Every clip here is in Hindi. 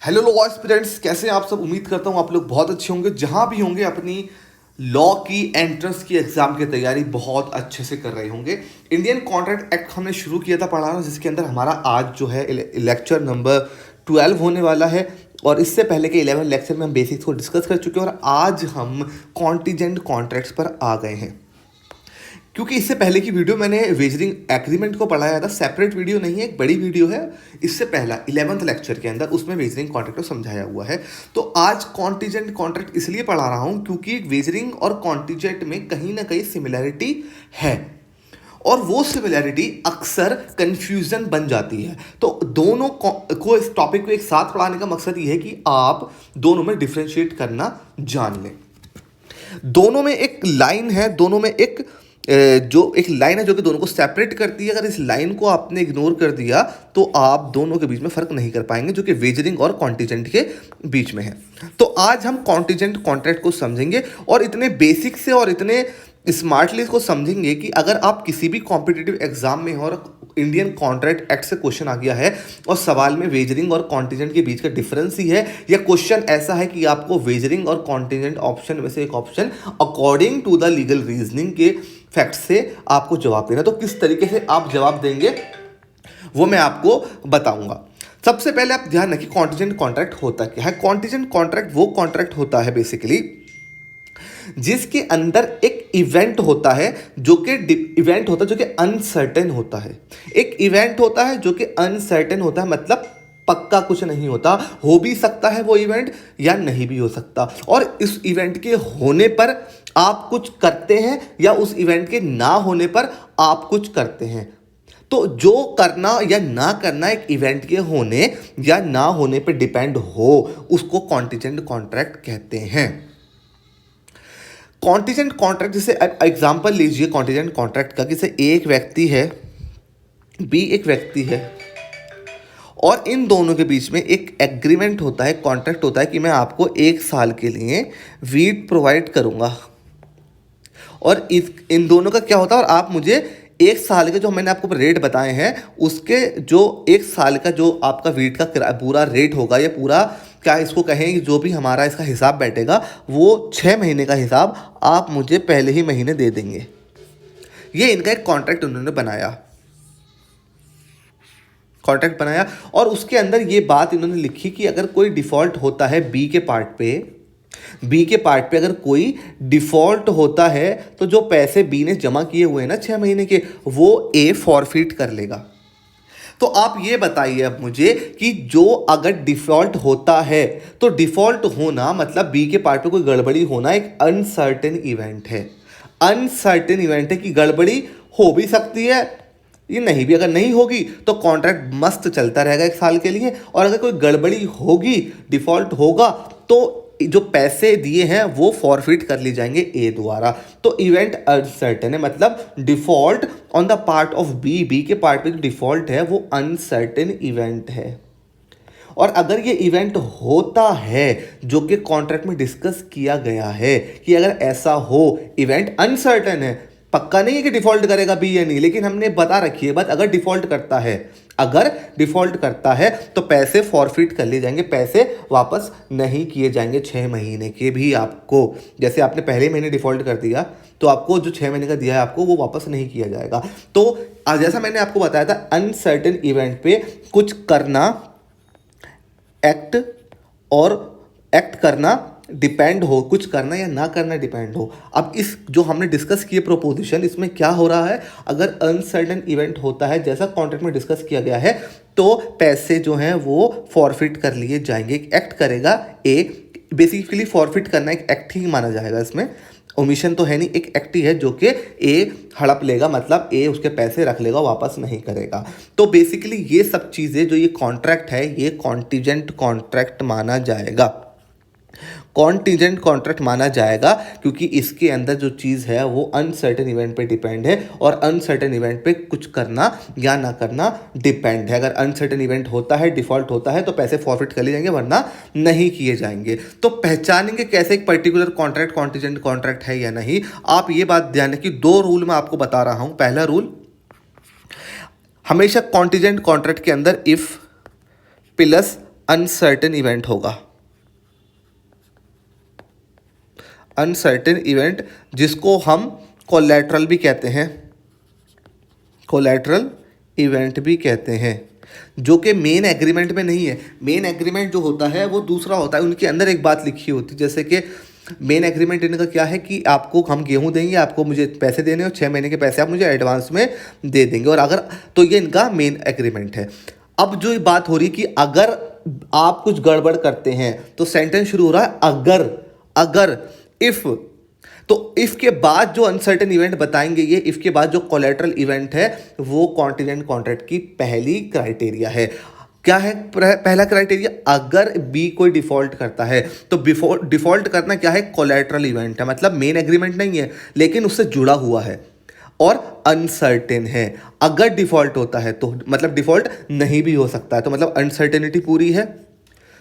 हेलो लॉ एस्पिरेंट्स, कैसे हैं आप सब। उम्मीद करता हूँ आप लोग बहुत अच्छे होंगे। जहाँ भी होंगे अपनी लॉ की एंट्रेंस की एग्जाम की तैयारी बहुत अच्छे से कर रहे होंगे। इंडियन कॉन्ट्रैक्ट एक्ट हमने शुरू किया था पढ़ाना, जिसके अंदर हमारा आज जो है लेक्चर नंबर 12 होने वाला है। और इससे पहले के 11 लेक्चर में हम बेसिक्स को डिस्कस कर चुके हैं और आज हम कॉन्टीजेंट कॉन्ट्रैक्ट्स पर आ गए हैं। क्योंकि इससे पहले की वीडियो मैंने वेजरिंग एग्रीमेंट को पढ़ाया था, सेपरेट वीडियो नहीं है, एक बड़ी वीडियो है। इससे पहला 11th लेक्चर के अंदर उसमें वेजरिंग कॉन्ट्रैक्ट को समझाया हुआ है। तो आज कॉन्टीजेंट कॉन्ट्रैक्ट इसलिए पढ़ा रहा हूँ क्योंकि वेजरिंग और कॉन्टीजेंट में कहीं ना कहीं सिमिलैरिटी है और वो सिमिलैरिटी अक्सर कंफ्यूजन बन जाती है। तो दोनों को इस टॉपिक को एक साथ पढ़ाने का मकसद ये है कि आप दोनों में डिफ्रेंशिएट करना जान लें। दोनों में एक लाइन है, दोनों में एक जो एक लाइन है जो कि दोनों को सेपरेट करती है। अगर इस लाइन को आपने इग्नोर कर दिया तो आप दोनों के बीच में फ़र्क नहीं कर पाएंगे, जो कि वेजरिंग और कॉन्टीजेंट के बीच में है। तो आज हम कॉन्टीजेंट कॉन्ट्रैक्ट को समझेंगे और इतने बेसिक से और इतने स्मार्टली इसको समझेंगे कि अगर आप किसी भी कॉम्पिटिटिव एग्जाम में हो और इंडियन कॉन्ट्रैक्ट एक्ट से क्वेश्चन आ गया है और सवाल में वेजरिंग और कॉन्टीजेंट के बीच का डिफरेंस ही है, या क्वेश्चन ऐसा है कि आपको वेजरिंग और कॉन्टीजेंट ऑप्शन में से एक option according to the legal reasoning के फैक्ट से आपको जवाब देना, तो किस तरीके से आप जवाब देंगे वो मैं आपको बताऊंगा। सबसे पहले आप ध्यान रखिए कॉन्टीजेंट कॉन्ट्रैक्ट होता क्या है। कॉन्टीजेंट कॉन्ट्रैक्ट वो कॉन्ट्रैक्ट होता है बेसिकली जिसके अंदर एक इवेंट होता है जो कि अनसर्टेन होता है। एक इवेंट होता है जो कि अनसर्टेन होता है, मतलब पक्का कुछ नहीं होता, हो भी सकता है वो इवेंट या नहीं भी हो सकता। और इस इवेंट के होने पर आप कुछ करते हैं या उस इवेंट के ना होने पर आप कुछ करते हैं। तो जो करना या ना करना एक इवेंट के होने या ना होने पर डिपेंड हो उसको कॉन्टीजेंट कॉन्ट्रैक्ट कहते हैं। कॉन्टीजेंट कॉन्ट्रैक्ट, जैसे एग्जांपल लीजिए कॉन्टीजेंट कॉन्ट्रैक्ट का, जैसे एक व्यक्ति है, बी एक व्यक्ति है और इन दोनों के बीच में एक एग्रीमेंट होता है, कॉन्ट्रैक्ट होता है कि मैं आपको 1 साल के लिए वीट प्रोवाइड करूंगा। और इन दोनों का क्या होता है, और आप मुझे 1 साल के जो मैंने आपको रेट बताए हैं उसके जो 1 साल का जो आपका वीट का पूरा रेट होगा, या पूरा क्या इसको कहें कि जो भी हमारा इसका हिसाब बैठेगा वो 6 महीने का हिसाब आप मुझे पहले ही महीने दे देंगे। ये इनका एक कॉन्ट्रैक्ट उन्होंने बनाया और उसके अंदर ये बात इन्होंने लिखी कि अगर कोई डिफ़ॉल्ट होता है बी के पार्ट पे अगर कोई डिफ़ॉल्ट होता है तो जो पैसे बी ने जमा किए हुए हैं ना 6 महीने के, वो ए फॉरफिट कर लेगा। तो आप ये बताइए अब मुझे कि जो अगर डिफ़ॉल्ट होता है तो डिफ़ॉल्ट होना मतलब बी के पार्ट पे कोई गड़बड़ी होना एक अनसर्टेन इवेंट है। अनसर्टेन इवेंट है कि गड़बड़ी हो भी सकती है, ये नहीं भी, अगर नहीं होगी तो कॉन्ट्रैक्ट मस्त चलता रहेगा 1 साल के लिए। और अगर कोई गड़बड़ी होगी, डिफ़ॉल्ट होगा, तो जो पैसे दिए हैं वो फॉरफिट कर ली जाएंगे ए द्वारा। तो इवेंट अनसर्टेन है, मतलब default on the part of B के पार्ट पे जो डिफॉल्ट है वो अनसर्टेन इवेंट है। और अगर ये इवेंट होता है जो कि कॉन्ट्रैक्ट में डिस्कस किया गया है कि अगर ऐसा हो, इवेंट अनसर्टेन है, पक्का नहीं है कि डिफॉल्ट करेगा बी या नहीं, लेकिन हमने बता रखी है बात, अगर डिफॉल्ट करता है तो पैसे फॉरफिट कर लिए जाएंगे, पैसे वापस नहीं किए जाएंगे 6 महीने के भी आपको। जैसे आपने पहले महीने डिफॉल्ट कर दिया तो आपको जो 6 महीने का दिया है आपको वो वापस नहीं किया जाएगा। तो जैसा मैंने आपको बताया था, अनसर्टेन इवेंट पे कुछ करना एक्ट करना डिपेंड हो, कुछ करना या ना करना डिपेंड हो। अब इस जो हमने डिस्कस किए प्रोपोजिशन, इसमें क्या हो रहा है, अगर अनसर्टेन इवेंट होता है जैसा कॉन्ट्रैक्ट में डिस्कस किया गया है तो पैसे जो हैं वो फॉरफिट कर लिए जाएंगे। एक्ट करेगा ए, बेसिकली फॉरफिट करना एक एक्ट ही माना जाएगा, इसमें ओमिशन तो है नहीं, एक एक्ट ही है जो कि ए हड़प लेगा, मतलब ए उसके पैसे रख लेगा, वापस नहीं करेगा। तो बेसिकली ये सब चीज़ें जो ये कॉन्ट्रैक्ट है ये कॉन्टीजेंट कॉन्ट्रैक्ट माना जाएगा। कॉन्टीजेंट कॉन्ट्रैक्ट माना जाएगा क्योंकि इसके अंदर जो चीज़ है वो अनसर्टेन इवेंट पे डिपेंड है और अनसर्टेन इवेंट पे कुछ करना या ना करना डिपेंड है। अगर अनसर्टेन इवेंट होता है, डिफॉल्ट होता है, तो पैसे फॉरफिट कर लिए जाएंगे वरना नहीं किए जाएंगे। तो पहचानेंगे कैसे एक पर्टिकुलर कॉन्ट्रैक्ट कॉन्टीजेंट कॉन्ट्रैक्ट है या नहीं, आप ये बात ध्यान रखिए। 2 रूल मैं आपको बता रहा हूँ। पहला रूल, हमेशा कॉन्टीजेंट कॉन्ट्रैक्ट के अंदर इफ प्लस अनसर्टेन इवेंट होगा, अनसर्टेन इवेंट जिसको हम कोलैटरल भी कहते हैं, कोलैटरल इवेंट भी कहते हैं, जो कि मेन एग्रीमेंट में नहीं है। मेन एग्रीमेंट जो होता है वो दूसरा होता है, उनके अंदर एक बात लिखी होती है, जैसे कि मेन एग्रीमेंट इनका क्या है कि आपको हम गेहूं देंगे, आपको मुझे पैसे देने और 6 महीने के पैसे आप मुझे एडवांस में दे देंगे, और अगर तो ये इनका मेन एग्रीमेंट है। अब जो ये बात हो रही है कि अगर आप कुछ गड़बड़ करते हैं तो सेंटेंस शुरू हो रहा है अगर, अगर इफ, तो इफ के बाद जो अनसर्टेन इवेंट बताएंगे, ये इफ के बाद जो कोलैटरल इवेंट है वो कॉन्टिजेंट कॉन्ट्रैक्ट की पहली क्राइटेरिया है। क्या है पहला क्राइटेरिया? अगर बी कोई डिफॉल्ट करता है तो डिफॉल्ट करना क्या है? कोलैटरल इवेंट है, मतलब मेन एग्रीमेंट नहीं है लेकिन उससे जुड़ा हुआ है और अनसर्टेन है। अगर डिफॉल्ट होता है तो मतलब डिफॉल्ट नहीं भी हो सकता है, तो मतलब अनसर्टेनिटी पूरी है।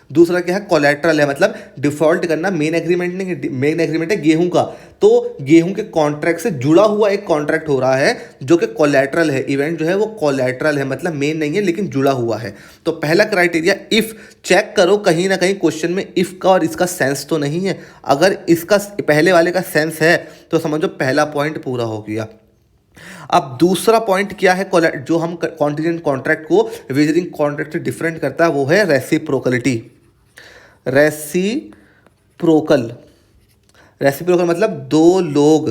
दूसरा क्या है? कोलैटरल है, मतलब डिफॉल्ट करना मेन एग्रीमेंट नहीं है, मेन एग्रीमेंट है गेहूं का, तो गेहूं के कॉन्ट्रैक्ट से जुड़ा हुआ एक कॉन्ट्रैक्ट हो रहा है जो कि कोलैटरल है। इवेंट जो है वो कोलैटरल है, मतलब मेन नहीं है लेकिन जुड़ा हुआ है। तो पहला क्राइटेरिया इफ, चेक करो कहीं ना कहीं क्वेश्चन में इफ का और इसका सेंस तो नहीं है। अगर इसका पहले वाले का सेंस है तो समझो पहला पॉइंट पूरा हो गया। अब दूसरा पॉइंट क्या है जो हम कॉन्टिजेंट कॉन्ट्रैक्ट को वेजरिंग कॉन्ट्रैक्ट से डिफरेंट करता है, वो है रेसिप्रोकलिटी। रेसिप्रोकल, रेसिप्रोकल मतलब दो लोग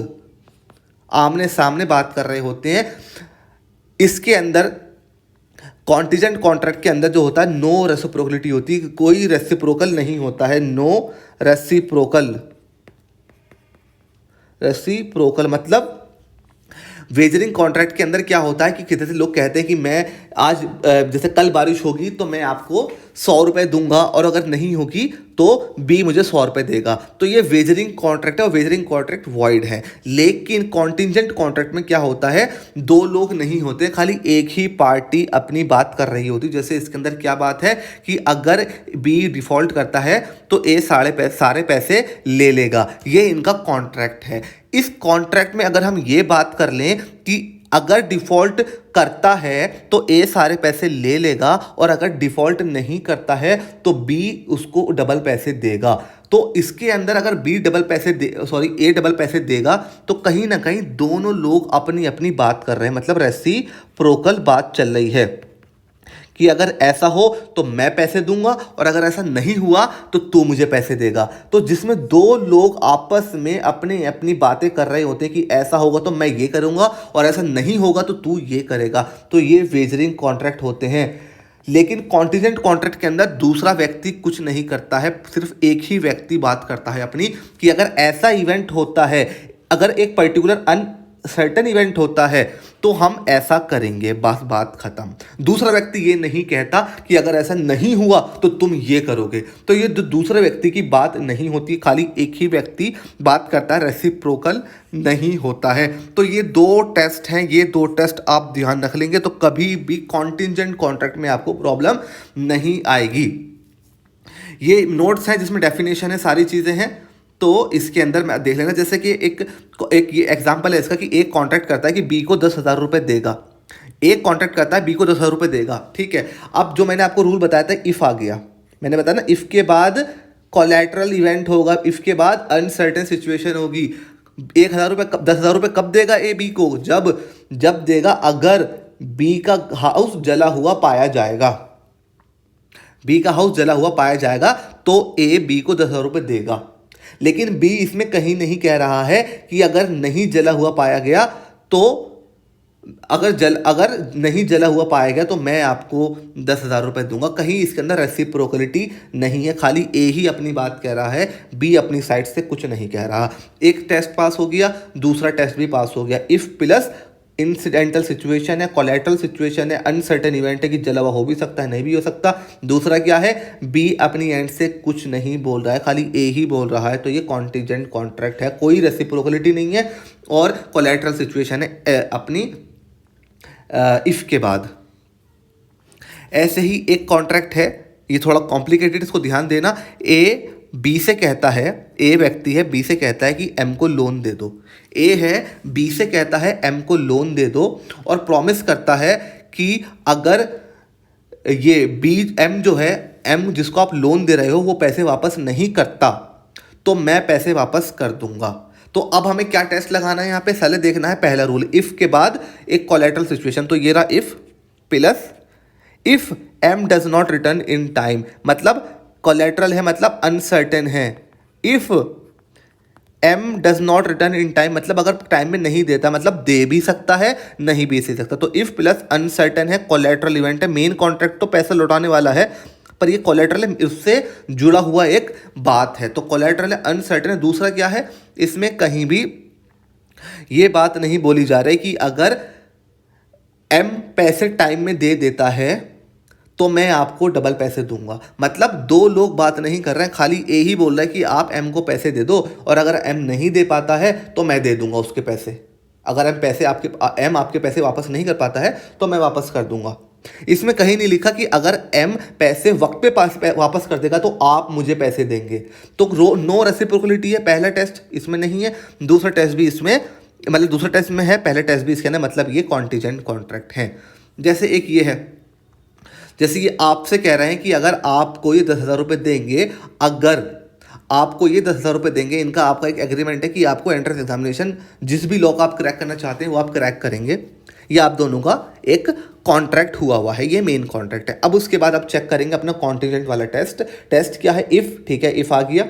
आमने सामने बात कर रहे होते हैं। इसके अंदर कॉन्टिजेंट कॉन्ट्रैक्ट के अंदर जो होता है नो रेसिप्रोकलिटी होती है, कोई रेसिप्रोकल नहीं होता है। नो रेसिप्रोकल, रेसिप्रोकल मतलब वेजरिंग कॉन्ट्रैक्ट के अंदर क्या होता है कि कितने से लोग कहते हैं कि मैं आज जैसे कल बारिश होगी तो मैं आपको 100 रुपये दूंगा, और अगर नहीं होगी तो बी मुझे 100 रुपये देगा, तो ये वेजरिंग कॉन्ट्रैक्ट है और वेजरिंग कॉन्ट्रैक्ट वॉइड है। लेकिन कॉन्टिजेंट कॉन्ट्रैक्ट में क्या होता है? दो लोग नहीं होते, खाली एक ही पार्टी अपनी बात कर रही होती। जैसे इसके अंदर क्या बात है कि अगर बी डिफॉल्ट करता है तो ए सारे पैसे ले लेगा, ये इनका कॉन्ट्रैक्ट है। इस कॉन्ट्रैक्ट में अगर हम ये बात कर लें कि अगर डिफॉल्ट करता है तो ए सारे पैसे ले लेगा, और अगर डिफॉल्ट नहीं करता है तो बी उसको डबल पैसे देगा, तो इसके अंदर अगर बी डबल पैसे ए डबल पैसे देगा तो कहीं ना कहीं दोनों लोग अपनी अपनी बात कर रहे हैं, मतलब रेसिप्रोकल बात चल रही है कि अगर ऐसा हो तो मैं पैसे दूंगा, और अगर ऐसा नहीं हुआ तो तू मुझे पैसे देगा। तो जिसमें दो लोग आपस में अपने अपनी बातें कर रहे होते हैं कि ऐसा होगा तो मैं ये करूंगा और ऐसा नहीं होगा तो तू ये करेगा, तो ये वेजरिंग कॉन्ट्रैक्ट होते हैं। लेकिन कॉन्टिजेंट कॉन्ट्रैक्ट के अंदर दूसरा व्यक्ति कुछ नहीं करता है, सिर्फ एक ही व्यक्ति बात करता है अपनी कि अगर ऐसा इवेंट होता है, अगर एक पर्टिकुलर अनसर्टेन इवेंट होता है तो हम ऐसा करेंगे, बस बात खत्म। दूसरा व्यक्ति ये नहीं कहता कि अगर ऐसा नहीं हुआ तो तुम ये करोगे, तो ये दूसरे व्यक्ति की बात नहीं होती, खाली एक ही व्यक्ति बात करता है, रेसिप्रोकल नहीं होता है। तो ये दो टेस्ट हैं, ये दो टेस्ट आप ध्यान रख लेंगे तो कभी भी कॉन्टिजेंट कॉन्ट्रैक्ट में आपको प्रॉब्लम नहीं आएगी। ये नोट्स हैं जिसमें डेफिनेशन है, सारी चीज़ें हैं, तो इसके अंदर मैं देख लेना। जैसे कि एक ये एग्जांपल है इसका कि एक कॉन्ट्रैक्ट करता है कि बी को 10,000 रुपये देगा, एक कॉन्ट्रैक्ट करता है बी को 10,000 रुपये देगा, ठीक है। अब जो मैंने आपको रूल बताया था इफ़ आ गया, मैंने बताया ना इफ़ के बाद कोलैटरल इवेंट होगा, इफ़ के बाद अनसर्टेन सिचुएशन होगी। 1,000 रुपये 10,000 रुपये कब देगा ए बी को? जब देगा अगर बी का हाउस जला हुआ पाया जाएगा, बी का हाउस जला हुआ पाया जाएगा तो ए बी को 10,000 रुपये देगा। लेकिन बी इसमें कहीं नहीं कह रहा है कि अगर नहीं जला हुआ पाया गया तो अगर नहीं जला हुआ पाया गया तो मैं आपको 10,000 रुपये दूंगा। कहीं इसके अंदर रेसिप्रोकलिटी नहीं है, खाली ए ही अपनी बात कह रहा है, बी अपनी साइड से कुछ नहीं कह रहा। एक टेस्ट पास हो गया, दूसरा टेस्ट भी पास हो गया। इफ प्लस इंसिडेंटल सिचुएशन है, कोलैटरल सिचुएशन है, अनसर्टेन इवेंट है कि जला हुआ हो भी सकता है नहीं भी हो सकता। दूसरा क्या है? बी अपनी एंड से कुछ नहीं बोल रहा है, खाली ए ही बोल रहा है, तो ये कॉन्टिजेंट कॉन्ट्रैक्ट है, कोई रेसिप्रोकलिटी नहीं है और कोलैटरल सिचुएशन है अपनी इफ के बाद। ऐसे ही एक कॉन्ट्रैक्ट है, ये थोड़ा कॉम्प्लिकेटेड, इसको ध्यान देना। ए बी से कहता है, ए व्यक्ति है बी से कहता है कि एम को लोन दे दो। ए है बी से कहता है एम को लोन दे दो और प्रॉमिस करता है कि अगर ये बी एम जो है एम जिसको आप लोन दे रहे हो वो पैसे वापस नहीं करता तो मैं पैसे वापस कर दूंगा। तो अब हमें क्या टेस्ट लगाना है यहाँ पे, पहले देखना है पहला रूल, इफ के बाद एक कोलेटरल सिचुएशन। तो ये रहा if plus if M does not return in time, मतलब कोलेटरल है मतलब अनसर्टेन है। If M does not return in time मतलब अगर टाइम में नहीं देता, मतलब दे भी सकता है नहीं भी दे सकता। तो इफ प्लस अनसर्टेन है, कोलेटरल इवेंट है। मेन कॉन्ट्रैक्ट तो पैसा लौटाने वाला है पर ये कोलेटरल है, उससे जुड़ा हुआ एक बात है। तो कोलेटरल है, अनसर्टेन है। दूसरा क्या है, इसमें कहीं भी ये बात नहीं बोली जा रही कि अगर एम पैसे टाइम में दे देता है तो मैं आपको डबल पैसे दूंगा। मतलब दो लोग बात नहीं कर रहे हैं, खाली ए ही बोल रहा है कि आप एम को पैसे दे दो और अगर एम नहीं दे पाता है तो मैं दे दूंगा उसके पैसे। अगर एम आपके पैसे वापस नहीं कर पाता है तो मैं वापस कर दूंगा। इसमें कहीं नहीं लिखा कि अगर एम पैसे वक्त पे वापस कर देगा तो आप मुझे पैसे देंगे। तो नो रेसिप्रोकलिटी है पहला टेस्ट, इसमें नहीं है। दूसरा टेस्ट भी इसमें, मतलब दूसरा टेस्ट में है, पहले टेस्ट भी इसके अंदर, मतलब ये कॉन्टीजेंट कॉन्ट्रैक्ट है। जैसे एक ये है, जैसे ये आपसे कह रहे हैं कि अगर आपको ये 10,000 रुपये देंगे, अगर आपको ये 10,000 रुपये देंगे, इनका आपका एक एग्रीमेंट है कि आपको एंट्रेंस एग्जामिनेशन जिस भी लॉ का आप क्रैक करना चाहते हैं वो आप क्रैक करेंगे। ये आप दोनों का एक कॉन्ट्रैक्ट हुआ है, ये मेन कॉन्ट्रैक्ट है। अब उसके बाद आप चेक करेंगे अपना कॉन्टीजेंट वाला टेस्ट। टेस्ट क्या है, इफ़, ठीक है, इफ़ आ गया।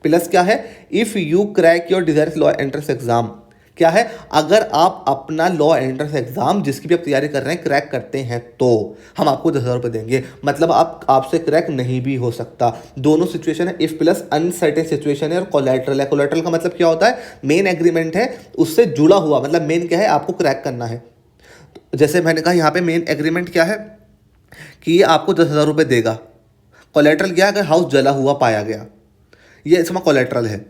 प्लस क्या है, if you crack your desires law entrance exam, क्या है, अगर आप अपना लॉ एंट्रेंस एग्जाम जिसकी भी आप तैयारी कर रहे हैं क्रैक करते हैं तो हम आपको 10,000 रुपये देंगे। मतलब आपसे क्रैक नहीं भी हो सकता। दोनों सिचुएशन है, इफ प्लस अनसर्टेन सिचुएशन है और कोलैटरल है। कोलैटरल का मतलब क्या होता है, मेन एग्रीमेंट है उससे जुड़ा हुआ, मतलब मेन क्या है, आपको क्रैक करना है। जैसे मैंने कहा यहाँ पे मेन एग्रीमेंट क्या है कि ये आपको 10,000 रुपये देगा। कोलैटरल क्या है, अगर हाउस जला हुआ पाया गया, ये इसमें कोलैटरल है।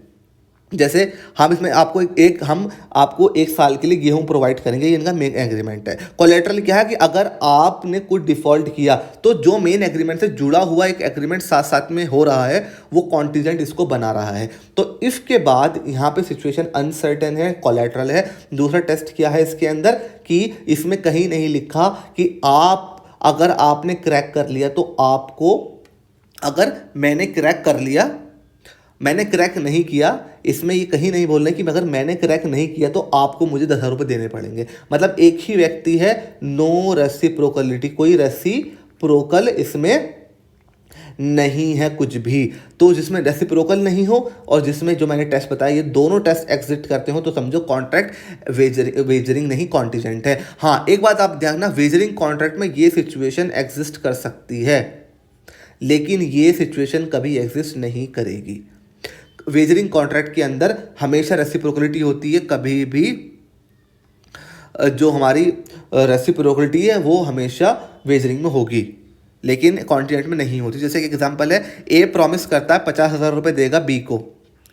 जैसे हम इसमें हम आपको 1 साल के लिए गेहूं प्रोवाइड करेंगे, ये इनका मेन एग्रीमेंट है। कोलैटरल क्या है कि अगर आपने कुछ डिफॉल्ट किया तो जो मेन एग्रीमेंट से जुड़ा हुआ एक एग्रीमेंट साथ साथ में हो रहा है वो कॉन्टीजेंट इसको बना रहा है। तो इफ के बाद यहाँ पे सिचुएशन अनसर्टेन है, कोलैटरल है। दूसरा टेस्ट क्या है इसके अंदर कि इसमें कहीं नहीं लिखा कि अगर आपने क्रैक कर लिया तो आपको, अगर मैंने क्रैक कर लिया, मैंने क्रैक नहीं किया, इसमें ये कहीं नहीं बोल रहे कि अगर मैंने क्रैक नहीं किया तो आपको मुझे 10,000 रुपये देने पड़ेंगे। मतलब एक ही व्यक्ति है, नो रेसिप्रोकलिटी, कोई रेसिप्रोकल इसमें नहीं है कुछ भी। तो जिसमें रेसिप्रोकल नहीं हो और जिसमें जो मैंने टेस्ट बताया ये दोनों टेस्ट एग्जिस्ट करते हो तो समझो कॉन्ट्रैक्ट वेजरिंग नहीं कॉन्टीजेंट है। हाँ, एक बात आप ध्यान रखना, वेजरिंग कॉन्ट्रैक्ट में ये सिचुएशन एग्जिस्ट कर सकती है लेकिन ये सिचुएशन कभी एग्जिस्ट नहीं करेगी। वेजरिंग कॉन्ट्रैक्ट के अंदर हमेशा रेसिप्रोकलिटी होती है, कभी भी जो हमारी रेसिप्रोकलिटी है वो हमेशा वेजरिंग में होगी लेकिन कॉन्टीनेंट में नहीं होती। जैसे कि एग्जांपल है, ए प्रॉमिस करता है 50,000 रुपये देगा बी को,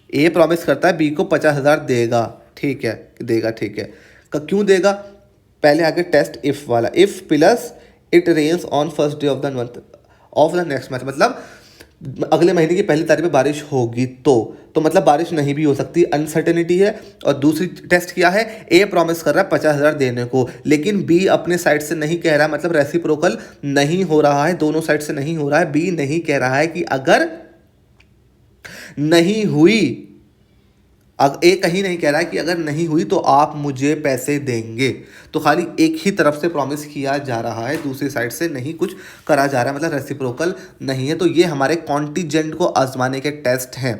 ए प्रॉमिस करता है बी को 50,000 देगा, ठीक है, देगा, ठीक है। क्यों देगा, पहले आगे टेस्ट इफ वाला, if plus it rains on first day of the month of the next month, मतलब अगले महीने की पहली तारीख पे बारिश होगी तो मतलब बारिश नहीं भी हो सकती, अनसर्टेनिटी है। और दूसरी टेस्ट क्या है, ए प्रॉमिस कर रहा है 50,000 देने को लेकिन बी अपने साइड से नहीं कह रहा, मतलब रेसिप्रोकल नहीं हो रहा है, दोनों साइड से नहीं हो रहा है। बी नहीं कह रहा है कि अगर नहीं हुई, ए कहीं नहीं कह रहा है कि अगर नहीं हुई तो आप मुझे पैसे देंगे। तो खाली एक ही तरफ से प्रॉमिस किया जा रहा है, दूसरी साइड से नहीं कुछ करा जा रहा है, मतलब रेसिप्रोकल नहीं है। तो ये हमारे कॉन्टीजेंट को आजमाने के टेस्ट हैं।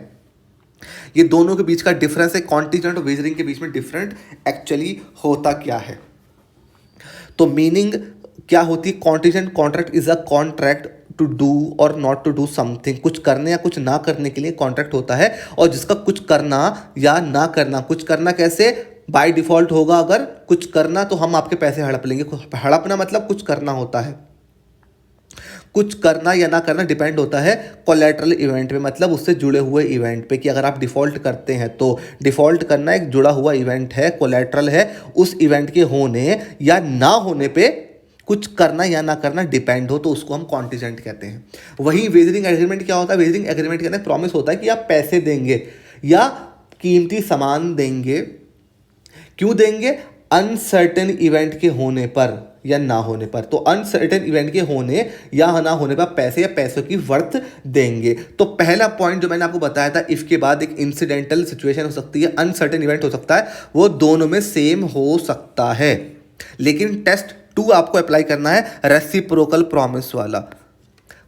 ये दोनों के बीच का डिफरेंस है, कॉन्टीजेंट और वेजरिंग के बीच में डिफरेंट एक्चुअली होता क्या है। तो मीनिंग क्या होती है, contingent contract is a contract to do और नॉट टू डू समथिंग, कुछ करने या कुछ ना करने के लिए कॉन्ट्रैक्ट होता है। और जिसका कुछ करना या ना करना, कुछ करना कैसे, बाय डिफॉल्ट होगा, अगर कुछ करना तो हम आपके पैसे हड़प लेंगे। हड़पना मतलब कुछ करना होता है, कुछ करना या ना करना डिपेंड होता है कोलैटरल इवेंट पे, मतलब उससे जुड़े हुए इवेंट पे कि अगर आप डिफ़ॉल्ट करते हैं तो डिफ़ॉल्ट करना एक जुड़ा हुआ इवेंट है, कोलैटरल है, उस इवेंट के होने या ना होने पे कुछ करना या ना करना डिपेंड हो तो उसको हम कॉन्टीजेंट कहते हैं। वहीं वेजरिंग एग्रीमेंट क्या होता है, वेजरिंग एग्रीमेंट के अंदर प्रॉमिस होता है कि आप पैसे देंगे या कीमती सामान देंगे। क्यों देंगे, अनसर्टेन इवेंट के होने पर, या ना होने पर। तो अनसर्टेन इवेंट के होने या ना होने पर पैसे या पैसों की वर्थ देंगे। तो पहला पॉइंट जो मैंने आपको बताया था, इफ के बाद एक इंसिडेंटल सिचुएशन हो सकती है, अनसर्टेन इवेंट हो सकता है, वो दोनों में सेम हो सकता है। लेकिन टेस्ट 2 आपको अप्लाई करना है, रेसिप्रोकल प्रॉमिस वाला।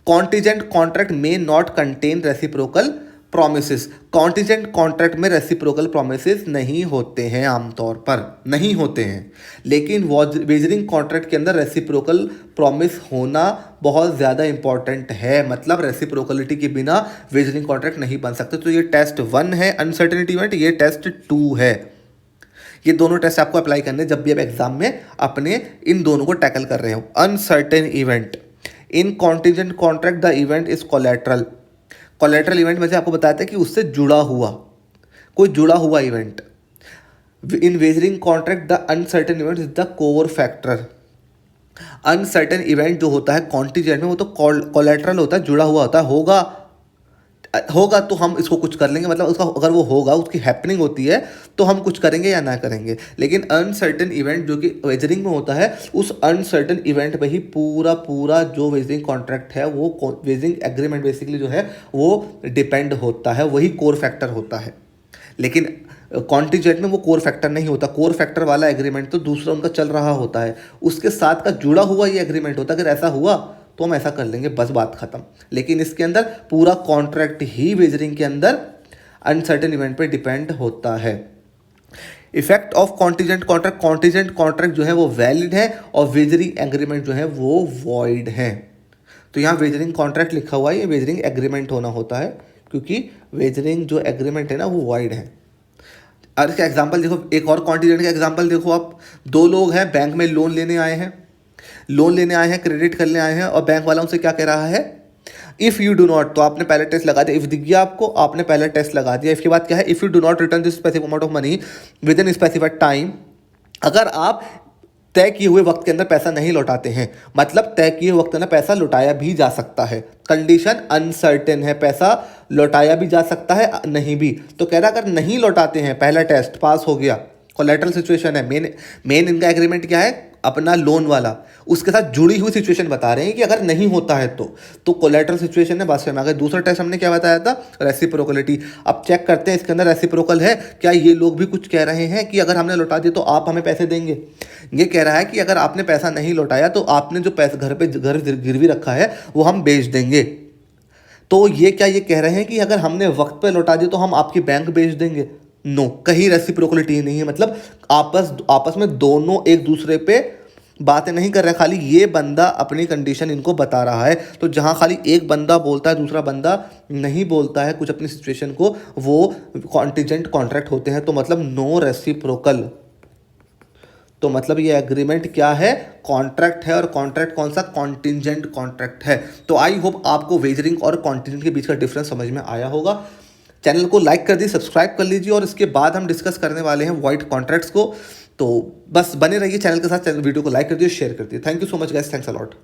कॉन्टिजेंट कॉन्ट्रैक्ट में not contain reciprocal promises. Contingent contract में रेसिप्रोकल प्रोमिसेस नहीं होते हैं, आमतौर पर नहीं होते हैं। लेकिन वेजरिंग कॉन्ट्रैक्ट के अंदर रेसिप्रोकल प्रॉमिस होना बहुत ज़्यादा इंपॉर्टेंट है। मतलब रेसिप्रोकलिटी के बिना वेजरिंग कॉन्ट्रैक्ट नहीं बन सकते। तो ये टेस्ट 1 है अनसर्टेनिटी इवेंट, ये टेस्ट 2 है। ये दोनों टेस्ट आपको अप्लाई करने जब भी आप एग्जाम में अपने इन दोनों को टैकल कर रहे हो। Uncertain event in contingent contract the event is collateral. Collateral event में से आपको बताया था कि उससे जुड़ा हुआ, कोई जुड़ा हुआ event. In wagering contract the uncertain event is the core factor. Uncertain event जो होता है कॉन्टिजेंट में, वो तो कोलैटरल होता है, जुड़ा हुआ होता है। होगा तो हम इसको कुछ कर लेंगे, मतलब उसका अगर वो होगा, उसकी हैपनिंग होती है तो हम कुछ करेंगे या ना करेंगे। लेकिन अनसर्टेन इवेंट जो कि वेजरिंग में होता है, उस अनसर्टेन इवेंट पे ही पूरा जो वेजरिंग कॉन्ट्रैक्ट है, वो वेजरिंग एग्रीमेंट बेसिकली जो है वो डिपेंड होता है, वही कोर फैक्टर होता है। लेकिन कॉन्टिजेंट में वो कोर फैक्टर नहीं होता। कोर फैक्टर वाला एग्रीमेंट तो दूसरा उनका चल रहा होता है, उसके साथ का जुड़ा हुआ ये एग्रीमेंट होता है। अगर ऐसा हुआ तो हम ऐसा कर लेंगे, बस बात खत्म। लेकिन इसके अंदर पूरा कॉन्ट्रैक्ट ही वेजरिंग के अंदर अनसर्टेन इवेंट पे डिपेंड होता है। Effect of contingent contract, contingent contract जो है वो वैलिड है और वेजरिंग एग्रीमेंट जो है वो वॉइड है। तो यहाँ वेजरिंग कॉन्ट्रैक्ट लिखा हुआ है, ये वेजरिंग एग्रीमेंट होना होता है, क्योंकि वेजरिंग जो एग्रीमेंट है ना वो वॉइड है। और इसका एग्जाम्पल देखो, एक और कॉन्टिजेंट का एग्जाम्पल देखो आप। 2 लोग हैं, बैंक में लोन लेने आए हैं, क्रेडिट करने आए हैं, और बैंक वाला उनसे क्या कह रहा है, इफ़ यू डू नॉट, तो आपने पहले टेस्ट लगा दिया, इफ दिख गया आपको, आपने पहले टेस्ट लगा दिया। इसके बाद क्या है, if you do not return this specific amount of money with in specified time, अगर आप तय किए हुए वक्त के अंदर पैसा नहीं लौटाते हैं, मतलब तय किए वक्त के अंदर पैसा लौटाया भी जा सकता है। कंडीशन अनसर्टेन है, पैसा लौटाया भी जा सकता है, नहीं भी। तो कह रहा अगर नहीं लौटाते हैं, पहला टेस्ट पास हो गया, कोलैटरल सिचुएशन है, मेन इनका एग्रीमेंट क्या है, अपना लोन वाला, उसके साथ जुड़ी हुई सिचुएशन बता रहे हैं कि अगर नहीं होता है तो कोलैटरल सिचुएशन है, बात समझ में आ गई। दूसरा टेस्ट हमने क्या बताया था, रेसिप्रोकलिटी। अब चेक करते हैं इसके अंदर रेसिप्रोकल है क्या। ये लोग भी कुछ कह रहे हैं कि अगर हमने लौटा दिया तो आप हमें पैसे देंगे। ये कह रहा है कि अगर आपने पैसा नहीं लौटाया तो आपने जो पैसा घर गिरवी रखा है वो हम बेच देंगे। तो ये क्या ये कह रहे हैं कि अगर हमने वक्त पे लौटा दिया तो हम आपकी बैंक बेच देंगे? नो, कहीं रेसिप्रोकलिटी नहीं है। मतलब आपस में दोनों एक दूसरे पे बातें नहीं कर रहे, खाली ये बंदा अपनी कंडीशन इनको बता रहा है। तो जहाँ खाली एक बंदा बोलता है, दूसरा बंदा नहीं बोलता है कुछ अपनी सिचुएशन को, वो कॉन्टिजेंट कॉन्ट्रैक्ट होते हैं। तो मतलब नो रेसिप्रोकल। तो मतलब ये एग्रीमेंट क्या है, कॉन्ट्रैक्ट है। और कॉन्ट्रैक्ट कौन सा, कॉन्टिजेंट कॉन्ट्रैक्ट है। तो आई होप आपको वेजरिंग और कॉन्टिजेंट के बीच का डिफरेंस समझ में आया होगा। चैनल को लाइक कर दीजिए, सब्सक्राइब कर लीजिए, और इसके बाद हम डिस्कस करने वाले हैं वाइड कॉन्ट्रैक्ट्स को। तो बस बने रहिए चैनल के साथ, वीडियो को लाइक कर दिए, शेयर कर दिए। Thank you so much guys, thanks a lot.